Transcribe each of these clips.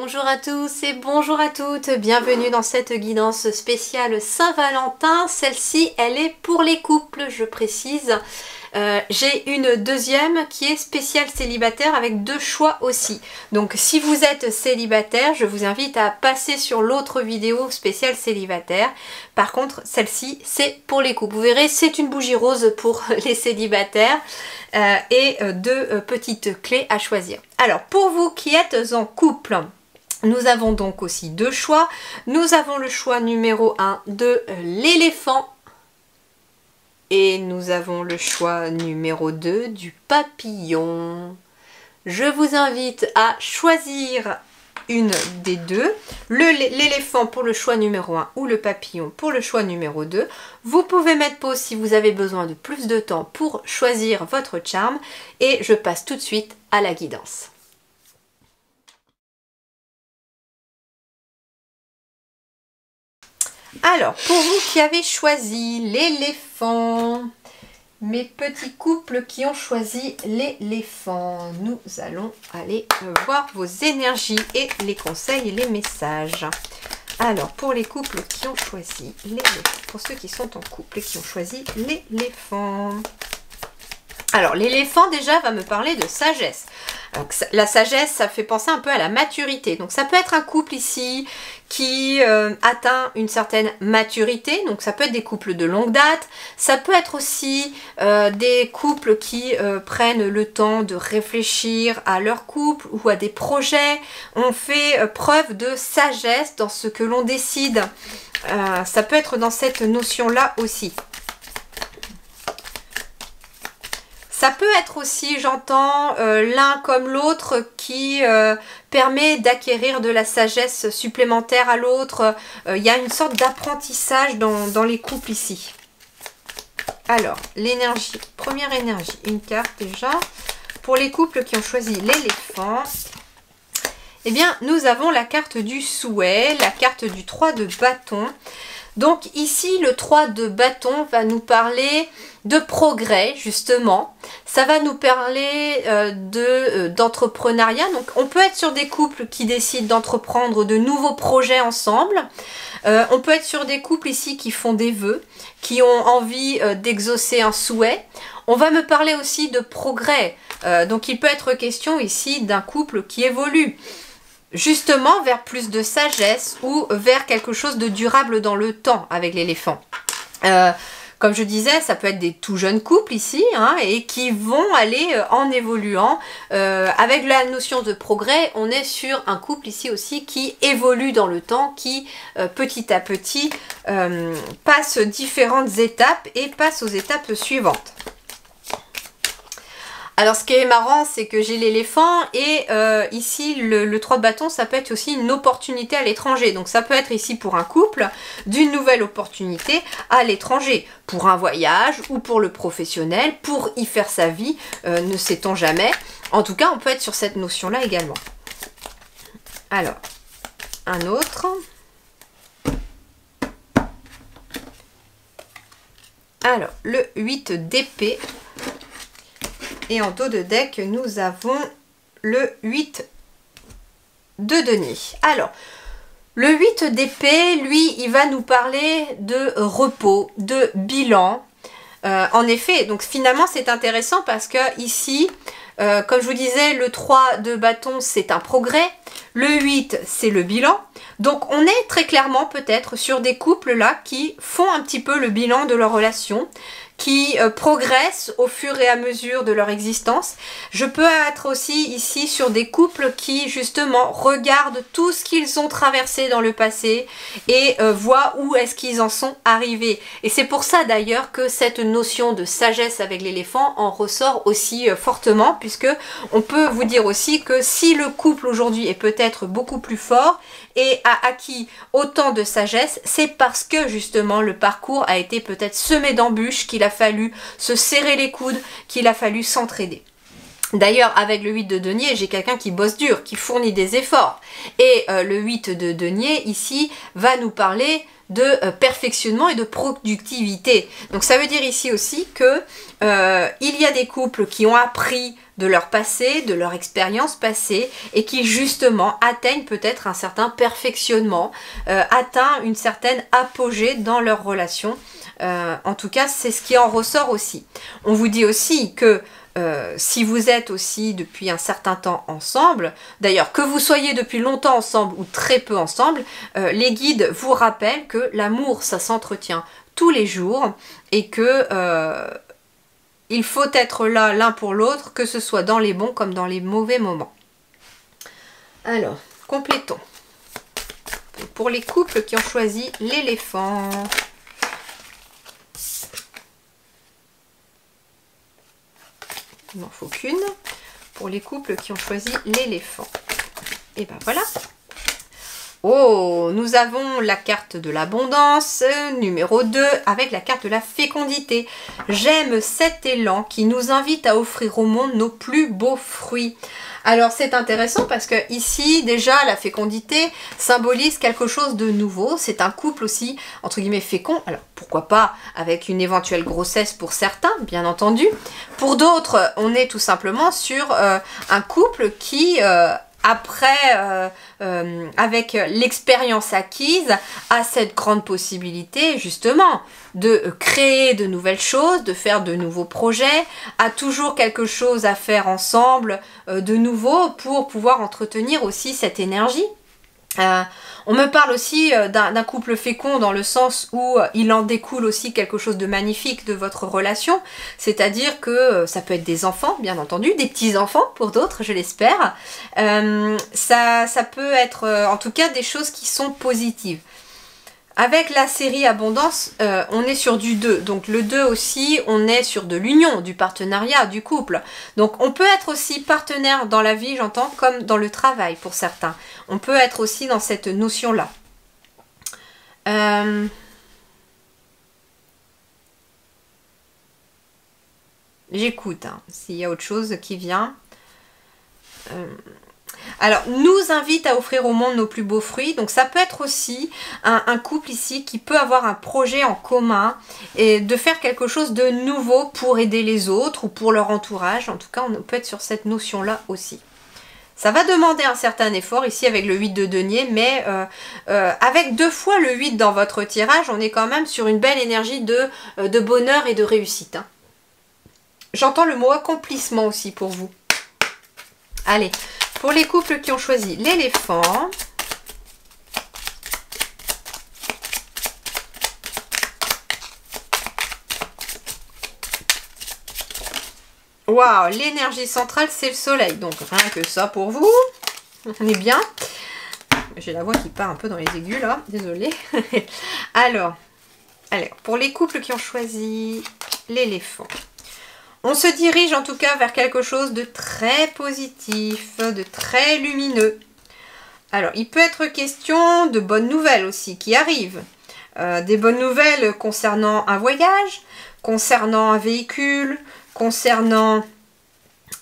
Bonjour à tous et bonjour à toutes, bienvenue dans cette guidance spéciale Saint-Valentin. Celle-ci, elle est pour les couples, je précise. J'ai une deuxième qui est spéciale célibataire avec deux choix aussi. Donc si vous êtes célibataire, je vous invite à passer sur l'autre vidéo spéciale célibataire. Par contre, celle-ci, c'est pour les couples. Vous verrez, c'est une bougie rose pour les célibataires et deux petites clés à choisir. Alors, pour vous qui êtes en couple, nous avons donc aussi deux choix. Nous avons le choix numéro 1 de l'éléphant. Et nous avons le choix numéro 2 du papillon. Je vous invite à choisir une des deux. L'éléphant pour le choix numéro 1 ou le papillon pour le choix numéro 2. Vous pouvez mettre pause si vous avez besoin de plus de temps pour choisir votre charme. Et je passe tout de suite à la guidance. Alors, pour vous qui avez choisi l'éléphant, mes petits couples qui ont choisi l'éléphant, nous allons aller voir vos énergies et les conseils et les messages. Alors, pour les couples qui ont choisi l'éléphant, pour ceux qui sont en couple et qui ont choisi l'éléphant. Alors, l'éléphant déjà va me parler de sagesse. Donc, la sagesse, ça fait penser un peu à la maturité. Donc, ça peut être un couple ici qui atteint une certaine maturité. Donc, ça peut être des couples de longue date. Ça peut être aussi des couples qui prennent le temps de réfléchir à leur couple ou à des projets. On fait preuve de sagesse dans ce que l'on décide. Ça peut être dans cette notion-là aussi. Ça peut être aussi, j'entends, l'un comme l'autre qui permet d'acquérir de la sagesse supplémentaire à l'autre. Il y a une sorte d'apprentissage dans les couples ici. Alors, l'énergie, première énergie, une carte déjà. Pour les couples qui ont choisi l'éléphant, eh bien, nous avons la carte du souhait, la carte du 3 de bâton. Donc ici, le 3 de bâton va nous parler de progrès, justement. Ça va nous parler d'entrepreneuriat. Donc on peut être sur des couples qui décident d'entreprendre de nouveaux projets ensemble. On peut être sur des couples ici qui font des vœux, qui ont envie d'exaucer un souhait. On va me parler aussi de progrès. Donc il peut être question ici d'un couple qui évolue justement vers plus de sagesse ou vers quelque chose de durable dans le temps avec l'éléphant. Comme je disais, ça peut être des tout jeunes couples ici hein, et qui vont aller en évoluant. Avec la notion de progrès, on est sur un couple ici aussi qui évolue dans le temps, qui petit à petit passe différentes étapes et passe aux étapes suivantes. Alors ce qui est marrant, c'est que j'ai l'éléphant et ici le 3 de bâton, ça peut être aussi une opportunité à l'étranger. Donc ça peut être ici pour un couple, d'une nouvelle opportunité à l'étranger. Pour un voyage ou pour le professionnel, pour y faire sa vie, ne sait-on jamais. En tout cas, on peut être sur cette notion-là également. Alors, un autre. Alors, le 8 d'épée. Et en dos de deck, nous avons le 8 de denier. Alors, le 8 d'épée, lui, il va nous parler de repos, de bilan. En effet, donc finalement, c'est intéressant parce que ici, comme je vous disais, le 3 de bâton, c'est un progrès. Le 8, c'est le bilan. Donc, on est très clairement peut-être sur des couples là qui font un petit peu le bilan de leur relation, qui progressent au fur et à mesure de leur existence. Je peux être aussi ici sur des couples qui justement regardent tout ce qu'ils ont traversé dans le passé et voient où est-ce qu'ils en sont arrivés. Et c'est pour ça d'ailleurs que cette notion de sagesse avec l'éléphant en ressort aussi fortement, puisque on peut vous dire aussi que si le couple aujourd'hui est peut-être beaucoup plus fort et a acquis autant de sagesse, c'est parce que justement le parcours a été peut-être semé d'embûches, qu'il a fallu se serrer les coudes, qu'il a fallu s'entraider. D'ailleurs, avec le 8 de denier, j'ai quelqu'un qui bosse dur, qui fournit des efforts. Et le 8 de denier, ici, va nous parler de perfectionnement et de productivité. Donc ça veut dire ici aussi que il y a des couples qui ont appris de leur passé, de leur expérience passée et qui justement atteignent peut-être un certain perfectionnement, atteignent une certaine apogée dans leur relation. En tout cas, c'est ce qui en ressort aussi. On vous dit aussi que si vous êtes aussi depuis un certain temps ensemble, d'ailleurs que vous soyez depuis longtemps ensemble ou très peu ensemble, les guides vous rappellent que l'amour ça s'entretient tous les jours et que il faut être là l'un pour l'autre, que ce soit dans les bons comme dans les mauvais moments. Alors, complétons. Pour les couples qui ont choisi l'éléphant. Il n'en faut qu'une. Pour les couples qui ont choisi l'éléphant. Et ben voilà. Oh, nous avons la carte de l'abondance, numéro 2, avec la carte de la fécondité. J'aime cet élan qui nous invite à offrir au monde nos plus beaux fruits. Alors c'est intéressant parce que ici déjà la fécondité symbolise quelque chose de nouveau. C'est un couple aussi entre guillemets fécond. Alors pourquoi pas avec une éventuelle grossesse pour certains, bien entendu. Pour d'autres, on est tout simplement sur un couple qui après, avec l'expérience acquise, a cette grande possibilité justement de créer de nouvelles choses, de faire de nouveaux projets, a toujours quelque chose à faire ensemble de nouveau pour pouvoir entretenir aussi cette énergie. On me parle aussi d'un couple fécond dans le sens où il en découle aussi quelque chose de magnifique de votre relation, c'est-à-dire que ça peut être des enfants, bien entendu, des petits-enfants pour d'autres, je l'espère. Ça peut être en tout cas des choses qui sont positives. Avec la série Abondance, on est sur du 2. Donc le 2 aussi, on est sur de l'union, du partenariat, du couple. Donc on peut être aussi partenaire dans la vie, j'entends, comme dans le travail pour certains. On peut être aussi dans cette notion-là. J'écoute, hein, s'il y a autre chose qui vient. Alors, nous invite à offrir au monde nos plus beaux fruits. Donc, ça peut être aussi un couple ici qui peut avoir un projet en commun et de faire quelque chose de nouveau pour aider les autres ou pour leur entourage. En tout cas, on peut être sur cette notion-là aussi. Ça va demander un certain effort ici avec le 8 de denier, mais avec 2 fois le 8 dans votre tirage, on est quand même sur une belle énergie de bonheur et de réussite. Hein. J'entends le mot accomplissement aussi pour vous. Allez. Pour les couples qui ont choisi l'éléphant, waouh, l'énergie centrale c'est le soleil, donc rien que ça pour vous, on est bien. J'ai la voix qui part un peu dans les aigus là, désolée. Alors, pour les couples qui ont choisi l'éléphant. On se dirige en tout cas vers quelque chose de très positif, de très lumineux. Alors, il peut être question de bonnes nouvelles aussi qui arrivent. Des bonnes nouvelles concernant un voyage, concernant un véhicule, concernant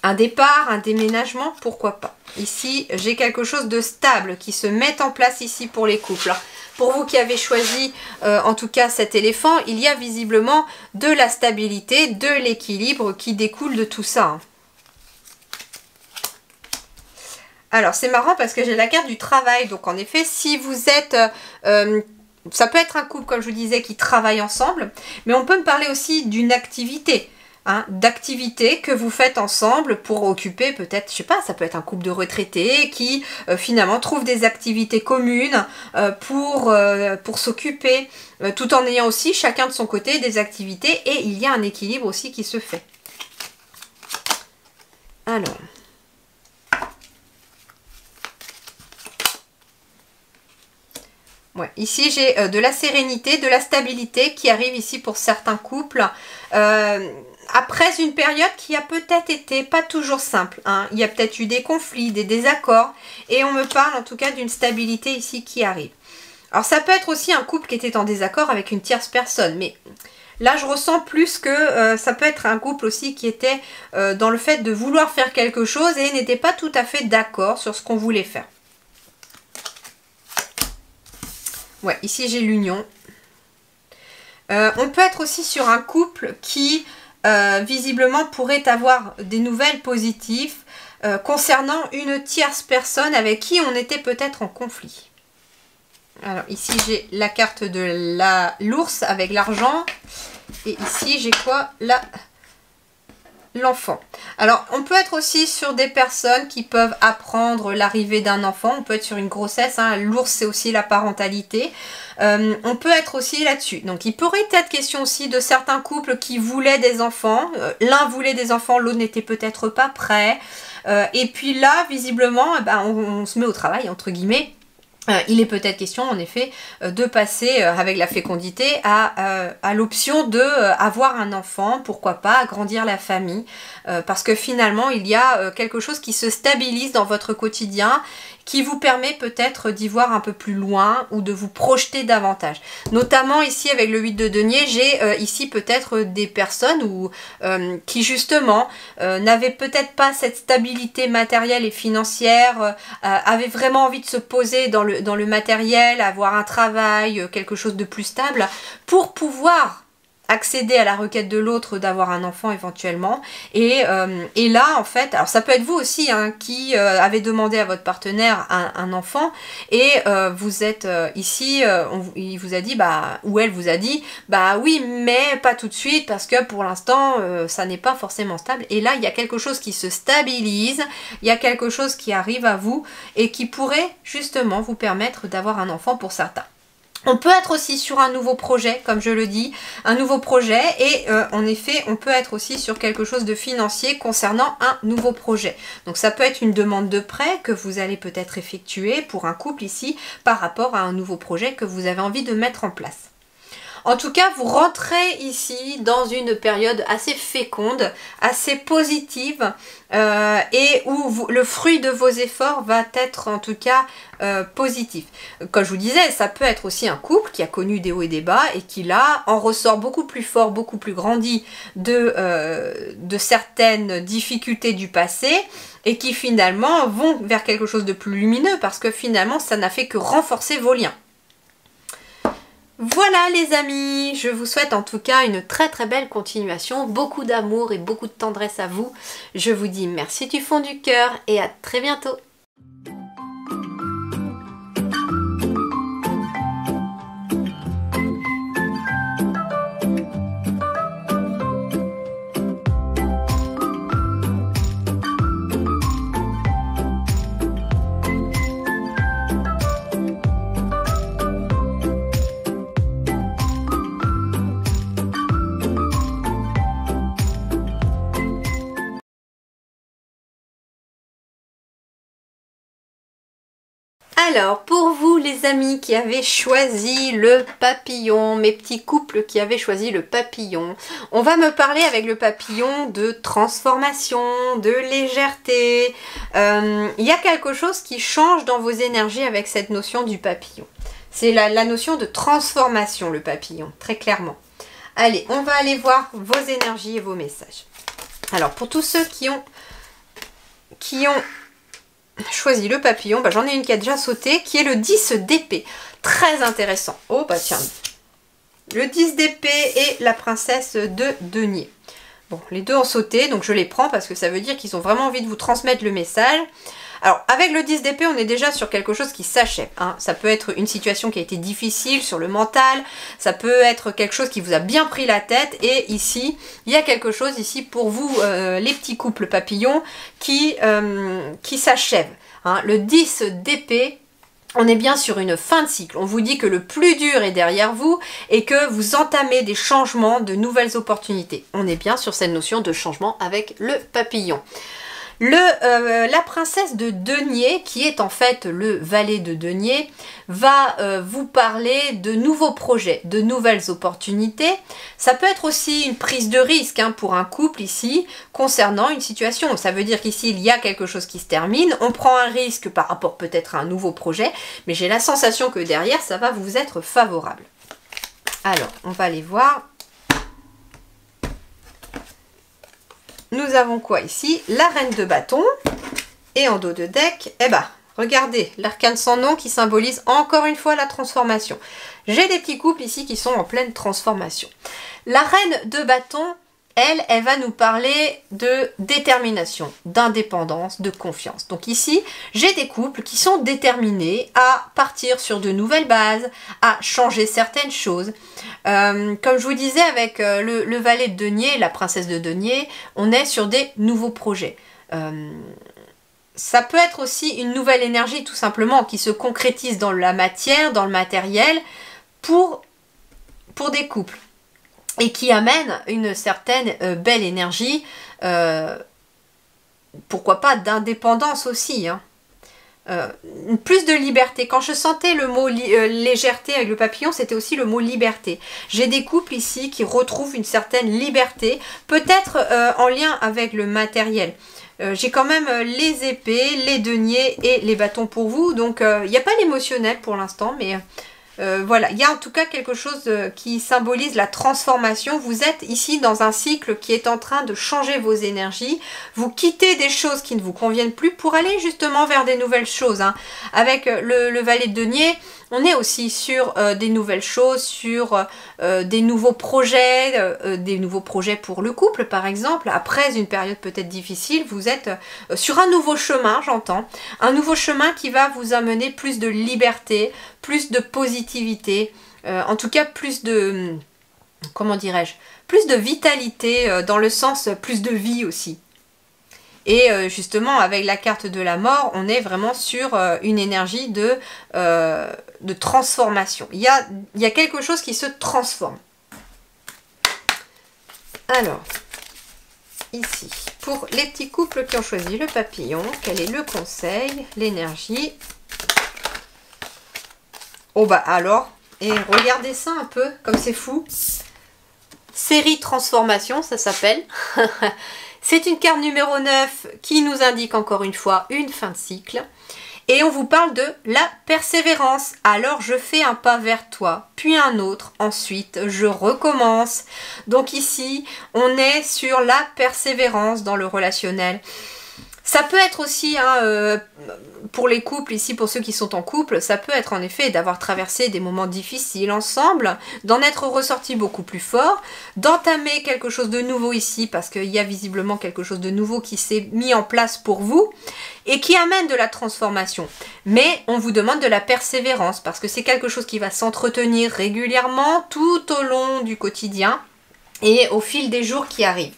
un départ, un déménagement, pourquoi pas. Ici, j'ai quelque chose de stable qui se met en place ici pour les couples. Pour vous qui avez choisi en tout cas cet éléphant, il y a visiblement de la stabilité, de l'équilibre qui découle de tout ça. Hein. Alors c'est marrant parce que j'ai la carte du travail, donc en effet si vous êtes... ça peut être un couple comme je vous disais qui travaille ensemble, mais on peut me parler aussi d'une activité. Hein, d'activités que vous faites ensemble pour occuper peut-être, je sais pas, ça peut être un couple de retraités qui finalement trouve des activités communes pour s'occuper, tout en ayant aussi chacun de son côté des activités et il y a un équilibre aussi qui se fait. Alors... Ouais, ici j'ai de la sérénité, de la stabilité qui arrive ici pour certains couples. Après une période qui a peut-être été pas toujours simple. Hein. Il y a peut-être eu des conflits, des désaccords. Et on me parle en tout cas d'une stabilité ici qui arrive. Alors ça peut être aussi un couple qui était en désaccord avec une tierce personne. Mais là je ressens plus que ça peut être un couple aussi qui était dans le fait de vouloir faire quelque chose et n'était pas tout à fait d'accord sur ce qu'on voulait faire. Ouais, ici j'ai l'union. On peut être aussi sur un couple qui, visiblement, pourrait avoir des nouvelles positives concernant une tierce personne avec qui on était peut-être en conflit. Alors ici j'ai la carte de l'ours avec l'argent. Et ici j'ai quoi? L'enfant. Alors, on peut être aussi sur des personnes qui peuvent apprendre l'arrivée d'un enfant. On peut être sur une grossesse. Hein. L'ours, c'est aussi la parentalité. On peut être aussi là-dessus. Donc, il pourrait être question aussi de certains couples qui voulaient des enfants. L'un voulait des enfants, l'autre n'était peut-être pas prêt. Et puis là, visiblement, on se met au travail, entre guillemets. Il est peut-être question en effet de passer avec la fécondité à l'option de avoir un enfant, pourquoi pas agrandir la famille, parce que finalement il y a quelque chose qui se stabilise dans votre quotidien, qui vous permet peut-être d'y voir un peu plus loin ou de vous projeter davantage. Notamment ici avec le 8 de denier, j'ai ici peut-être des personnes qui justement n'avaient peut-être pas cette stabilité matérielle et financière, avaient vraiment envie de se poser dans le matériel, avoir un travail, quelque chose de plus stable, pour pouvoir accéder à la requête de l'autre d'avoir un enfant éventuellement. Et là, en fait, alors ça peut être vous aussi hein, qui avez demandé à votre partenaire un enfant et vous êtes ici, il vous a dit, ou elle vous a dit, oui, mais pas tout de suite parce que pour l'instant, ça n'est pas forcément stable. Et là, il y a quelque chose qui se stabilise, il y a quelque chose qui arrive à vous et qui pourrait justement vous permettre d'avoir un enfant pour certains. On peut être aussi sur un nouveau projet, comme je le dis, un nouveau projet et en effet, on peut être aussi sur quelque chose de financier concernant un nouveau projet. Donc ça peut être une demande de prêt que vous allez peut-être effectuer pour un couple ici par rapport à un nouveau projet que vous avez envie de mettre en place. En tout cas, vous rentrez ici dans une période assez féconde, assez positive et où le fruit de vos efforts va être en tout cas positif. Comme je vous disais, ça peut être aussi un couple qui a connu des hauts et des bas et qui là en ressort beaucoup plus fort, beaucoup plus grandi de certaines difficultés du passé et qui finalement vont vers quelque chose de plus lumineux parce que finalement ça n'a fait que renforcer vos liens. Voilà les amis, je vous souhaite en tout cas une très très belle continuation, beaucoup d'amour et beaucoup de tendresse à vous. Je vous dis merci du fond du cœur et à très bientôt. Alors, pour vous les amis qui avez choisi le papillon, mes petits couples qui avaient choisi le papillon, on va me parler avec le papillon de transformation, de légèreté. Il y a quelque chose qui change dans vos énergies avec cette notion du papillon. C'est la notion de transformation, le papillon, très clairement. Allez, on va aller voir vos énergies et vos messages. Alors, pour tous ceux qui ont choisi le papillon, j'en ai une qui a déjà sauté, qui est le 10 d'épée. Très intéressant. Oh tiens, le 10 d'épée et la princesse de denier. Bon, les deux ont sauté, donc je les prends parce que ça veut dire qu'ils ont vraiment envie de vous transmettre le message. Alors, avec le 10 d'épée, on est déjà sur quelque chose qui s'achève. Hein. Ça peut être une situation qui a été difficile sur le mental, ça peut être quelque chose qui vous a bien pris la tête. Et ici, il y a quelque chose ici pour vous, les petits couples papillons, qui s'achève. Hein. Le 10 d'épée, on est bien sur une fin de cycle. On vous dit que le plus dur est derrière vous et que vous entamez des changements, de nouvelles opportunités. On est bien sur cette notion de changement avec le papillon. La princesse de denier, qui est en fait le valet de denier, va vous parler de nouveaux projets, de nouvelles opportunités. Ça peut être aussi une prise de risque hein, pour un couple ici, concernant une situation. Ça veut dire qu'ici, il y a quelque chose qui se termine. On prend un risque par rapport peut-être à un nouveau projet, mais j'ai la sensation que derrière, ça va vous être favorable. Alors, on va aller voir. Nous avons quoi ici? La reine de bâton. Et en dos de deck, Regardez, l'arcane sans nom qui symbolise encore une fois la transformation. J'ai des petits couples ici qui sont en pleine transformation. La reine de bâton, elle va nous parler de détermination, d'indépendance, de confiance. Donc ici, j'ai des couples qui sont déterminés à partir sur de nouvelles bases, à changer certaines choses. Comme je vous disais avec le valet de denier, la princesse de denier, on est sur des nouveaux projets. Ça peut être aussi une nouvelle énergie tout simplement qui se concrétise dans la matière, dans le matériel pour des couples et qui amène une certaine belle énergie, pourquoi pas d'indépendance aussi, hein. Plus de liberté. Quand je sentais le mot légèreté avec le papillon, c'était aussi le mot liberté. J'ai des couples ici qui retrouvent une certaine liberté, peut-être en lien avec le matériel. J'ai quand même les épées, les deniers et les bâtons pour vous. Donc, il n'y a pas l'émotionnel pour l'instant, mais voilà. Il y a en tout cas quelque chose qui symbolise la transformation. Vous êtes ici dans un cycle qui est en train de changer vos énergies. Vous quittez des choses qui ne vous conviennent plus pour aller justement vers des nouvelles choses, hein. Avec le valet de denier, on est aussi sur des nouvelles choses, sur des nouveaux projets pour le couple par exemple. Après une période peut-être difficile, vous êtes sur un nouveau chemin, j'entends. Un nouveau chemin qui va vous amener plus de liberté, plus de positivité, en tout cas plus de, comment dirais-je, plus de vitalité dans le sens plus de vie aussi. Et justement, avec la carte de la mort, on est vraiment sur une énergie de transformation. Il y a quelque chose qui se transforme. Alors, ici, pour les petits couples qui ont choisi le papillon, quel est le conseil, l'énergie? Oh bah alors, et regardez ça un peu, comme c'est fou. Série transformation, ça s'appelle. C'est une carte numéro 9 qui nous indique encore une fois une fin de cycle. Et on vous parle de la persévérance. Alors je fais un pas vers toi, puis un autre, ensuite je recommence. Donc ici, on est sur la persévérance dans le relationnel. Ça peut être aussi, hein, pour les couples, ici pour ceux qui sont en couple, ça peut être en effet d'avoir traversé des moments difficiles ensemble, d'en être ressorti beaucoup plus fort, d'entamer quelque chose de nouveau ici, parce qu'il y a visiblement quelque chose de nouveau qui s'est mis en place pour vous, et qui amène de la transformation. Mais on vous demande de la persévérance, parce que c'est quelque chose qui va s'entretenir régulièrement, tout au long du quotidien, et au fil des jours qui arrivent.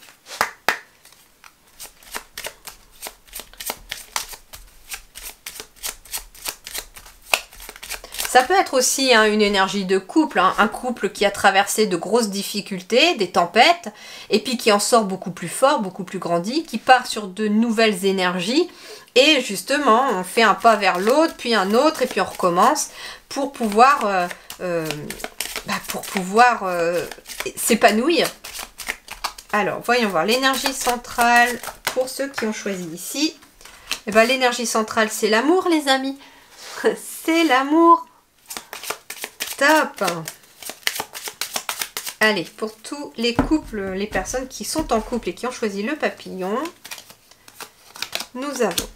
Ça peut être aussi hein, une énergie de couple, hein, un couple qui a traversé de grosses difficultés, des tempêtes, et puis qui en sort beaucoup plus fort, beaucoup plus grandi, qui part sur de nouvelles énergies, et justement on fait un pas vers l'autre, puis un autre, et puis on recommence pour pouvoir, s'épanouir. Alors, voyons voir l'énergie centrale pour ceux qui ont choisi ici. Eh ben, l'énergie centrale, c'est l'amour, les amis. C'est l'amour. Top! Allez, pour tous les couples, les personnes qui sont en couple et qui ont choisi le papillon, nous avons...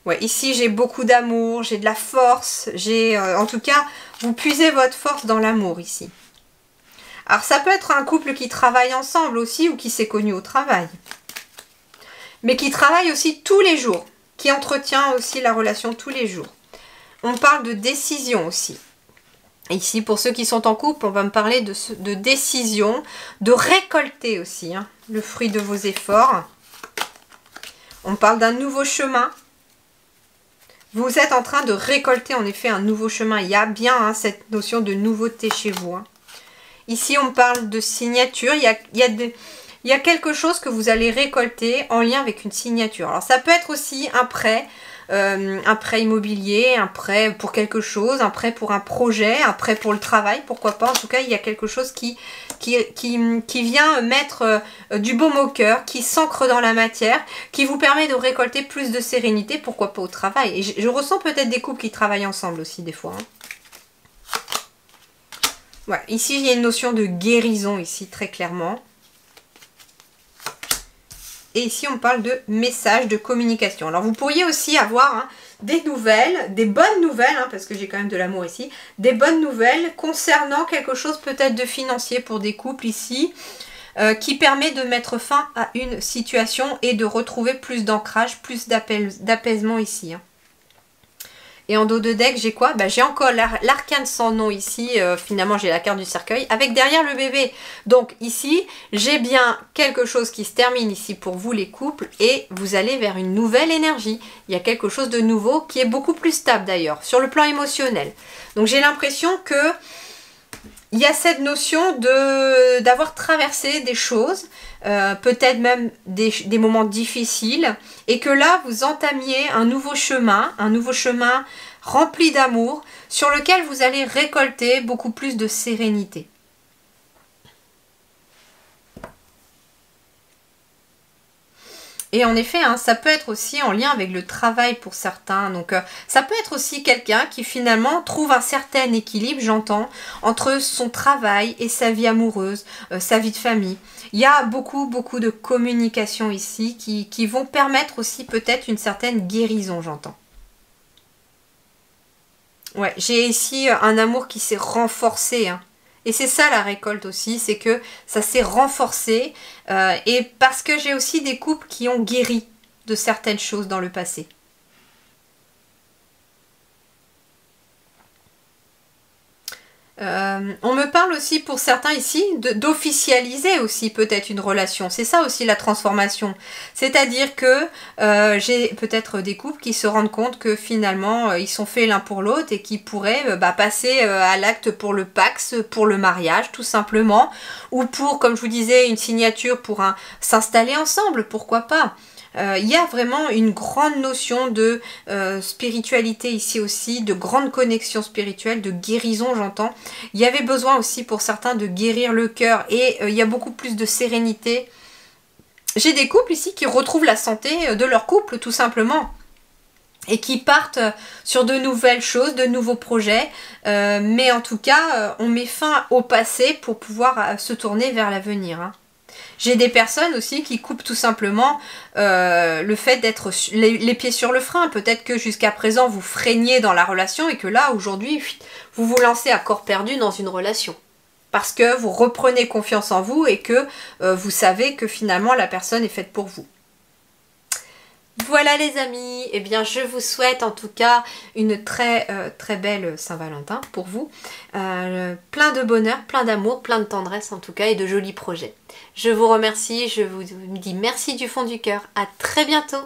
Ouais, ici j'ai beaucoup d'amour, j'ai de la force, j'ai... en tout cas, vous puisez votre force dans l'amour ici. Alors ça peut être un couple qui travaille ensemble aussi ou qui s'est connu au travail. Mais qui travaille aussi tous les jours, qui entretient aussi la relation tous les jours. On parle de décision aussi. Ici, pour ceux qui sont en couple, on va me parler de décision, de récolter aussi hein, le fruit de vos efforts. On parle d'un nouveau chemin. Vous êtes en train de récolter en effet un nouveau chemin. Il y a bien hein, cette notion de nouveauté chez vous. Hein. Ici, on parle de signature. Il y a quelque chose que vous allez récolter en lien avec une signature. Alors, ça peut être aussi un prêt immobilier, un prêt pour quelque chose, un prêt pour un projet, un prêt pour le travail, pourquoi pas. En tout cas, il y a quelque chose qui vient mettre du baume au cœur, qui s'ancre dans la matière, qui vous permet de récolter plus de sérénité, pourquoi pas au travail. Et je ressens peut-être des couples qui travaillent ensemble aussi des fois. Hein. Ouais, ici, il y a une notion de guérison, ici, très clairement. Et ici, on parle de message, de communication. Alors, vous pourriez aussi avoir hein, des nouvelles, des bonnes nouvelles, hein, parce que j'ai quand même de l'amour ici, des bonnes nouvelles concernant quelque chose peut-être de financier pour des couples ici, qui permet de mettre fin à une situation et de retrouver plus d'ancrage, plus d'apaisement ici. Hein. Et en dos de deck, j'ai quoi? Bah, j'ai encore l'arcane sans nom ici. Finalement, j'ai la carte du cercueil avec derrière le bébé. Donc ici, j'ai bien quelque chose qui se termine ici pour vous les couples et vous allez vers une nouvelle énergie. Il y a quelque chose de nouveau qui est beaucoup plus stable d'ailleurs sur le plan émotionnel. Donc j'ai l'impression que il y a cette notion d'avoir traversé des choses, peut-être même des moments difficiles, et que là, vous entamiez un nouveau chemin rempli d'amour, sur lequel vous allez récolter beaucoup plus de sérénité. Et en effet, hein, ça peut être aussi en lien avec le travail pour certains. Donc, ça peut être aussi quelqu'un qui finalement trouve un certain équilibre, j'entends, entre son travail et sa vie amoureuse, sa vie de famille. Il y a beaucoup de communication ici qui vont permettre aussi peut-être une certaine guérison, j'entends. Ouais, j'ai ici un amour qui s'est renforcé, hein. Et c'est ça la récolte aussi, c'est que ça s'est renforcé et parce que j'ai aussi des couples qui ont guéri de certaines choses dans le passé. On me parle aussi pour certains ici d'officialiser aussi peut-être une relation. C'est ça aussi la transformation. C'est-à-dire que j'ai peut-être des couples qui se rendent compte que finalement ils sont faits l'un pour l'autre et qui pourraient passer à l'acte pour le Pax, pour le mariage tout simplement. Ou pour, comme je vous disais, une signature pour s'installer ensemble, pourquoi pas. Il y a vraiment une grande notion de spiritualité ici aussi, de grande connexion spirituelle, de guérison j'entends. Il y avait besoin aussi pour certains de guérir le cœur et il y a beaucoup plus de sérénité. J'ai des couples ici qui retrouvent la santé de leur couple tout simplement. Et qui partent sur de nouvelles choses, de nouveaux projets. Mais en tout cas, on met fin au passé pour pouvoir se tourner vers l'avenir. Hein. J'ai des personnes aussi qui coupent tout simplement le fait d'être les pieds sur le frein. Peut-être que jusqu'à présent vous freiniez dans la relation et que là aujourd'hui vous vous lancez à corps perdu dans une relation. Parce que vous reprenez confiance en vous et que vous savez que finalement la personne est faite pour vous. Voilà les amis, eh bien je vous souhaite en tout cas une très belle Saint-Valentin pour vous. Plein de bonheur, plein d'amour, plein de tendresse en tout cas et de jolis projets. Je vous remercie, je vous dis merci du fond du cœur. À très bientôt.